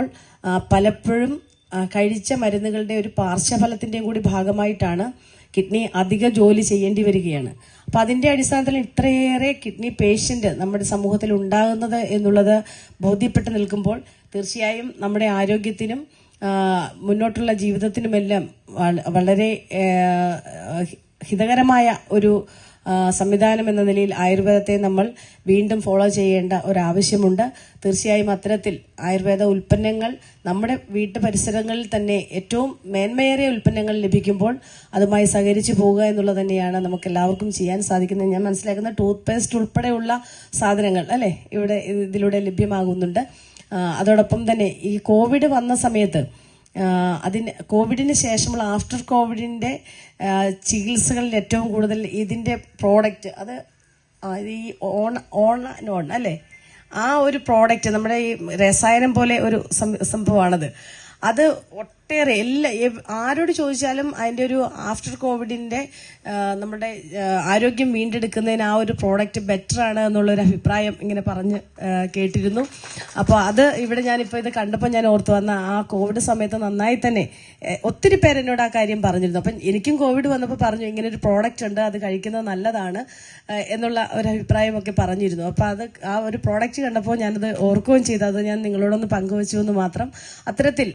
കഴിക്കുമ്പോൾ പലപ്പോഴും കഴിച്ച മരുന്നുകളുടെ ഒരു പാർശ്വഫലത്തിന്റെയും കൂടി ഭാഗമായിട്ടാണ് കിഡ്നി അധിക ജോലി ചെയ്യേണ്ടി വരികയാണ്. അപ്പൊ അതിന്റെ അടിസ്ഥാനത്തിൽ ഇത്രയേറെ കിഡ്നി പേഷ്യന്റ് നമ്മുടെ സമൂഹത്തിൽ ഉണ്ടാകുന്നത് എന്നുള്ളത് ബോധ്യപ്പെട്ട് നിൽക്കുമ്പോൾ തീർച്ചയായും നമ്മുടെ ആരോഗ്യത്തിനും മുന്നോട്ടുള്ള ജീവിതത്തിനുമെല്ലാം വളരെ ഹിതകരമായ ഒരു സംവിധാനം എന്ന നിലയിൽ ആയുർവേദത്തെ നമ്മൾ വീണ്ടും ഫോളോ ചെയ്യേണ്ട ഒരാവശ്യമുണ്ട്. തീർച്ചയായും അത്തരത്തിൽ ആയുർവേദ ഉൽപ്പന്നങ്ങൾ നമ്മുടെ വീട്ടു പരിസരങ്ങളിൽ തന്നെ ഏറ്റവും മേന്മയേറിയ ഉൽപ്പന്നങ്ങൾ ലഭിക്കുമ്പോൾ അതുമായി സഹകരിച്ചു പോവുക എന്നുള്ളത് തന്നെയാണ് നമുക്ക് എല്ലാവർക്കും ചെയ്യാൻ സാധിക്കുന്നത്. ഞാൻ മനസ്സിലാക്കുന്ന ടൂത്ത് പേസ്റ്റ് ഉൾപ്പെടെയുള്ള സാധനങ്ങൾ അല്ലെ ഇതിലൂടെ ലഭ്യമാകുന്നുണ്ട്. അതോടൊപ്പം തന്നെ ഈ കോവിഡ് വന്ന സമയത്ത് കോവിഡിന് ശേഷമുള്ള ആഫ്റ്റർ കോവിഡിന്റെ ചികിത്സകളിൽ ഏറ്റവും കൂടുതൽ ഇതിന്റെ പ്രോഡക്റ്റ് അത് ഈ ഓൺ അല്ലേ, ആ ഒരു പ്രോഡക്റ്റ് നമ്മുടെ ഈ രസായനം പോലെ ഒരു സംഭവമാണത്. അത് ഒട്ടേറെ ആരോട് ചോദിച്ചാലും അതിന്റെ ഒരു ആഫ്റ്റർ കോവിഡിന്റെ നമ്മുടെ ആരോഗ്യം വീണ്ടെടുക്കുന്നതിന് ആ ഒരു പ്രോഡക്റ്റ് ബെറ്റർ ആണ് എന്നുള്ളൊരു അഭിപ്രായം ഇങ്ങനെ പറഞ്ഞ് കേട്ടിരുന്നു. അപ്പോൾ അത് ഇവിടെ ഞാനിപ്പോൾ ഇത് കണ്ടപ്പോൾ ഞാൻ ഓർത്തു വന്ന ആ കോവിഡ് സമയത്ത് നന്നായി തന്നെ ഒത്തിരി പേര് എന്നോട് ആ കാര്യം പറഞ്ഞിരുന്നു. അപ്പം എനിക്കും കോവിഡ് വന്നപ്പോൾ പറഞ്ഞു ഇങ്ങനെ ഒരു പ്രോഡക്റ്റ് ഉണ്ട്, അത് കഴിക്കുന്നത് നല്ലതാണ് എന്നുള്ള ഒരു അഭിപ്രായമൊക്കെ പറഞ്ഞിരുന്നു. അപ്പോൾ അത് ആ ഒരു പ്രോഡക്റ്റ് കണ്ടപ്പോൾ ഞാനത് ഓർക്കുകയും ചെയ്തു. അത് ഞാൻ നിങ്ങളോടൊന്ന് പങ്കുവച്ചു എന്ന് മാത്രം. അത്തരത്തിൽ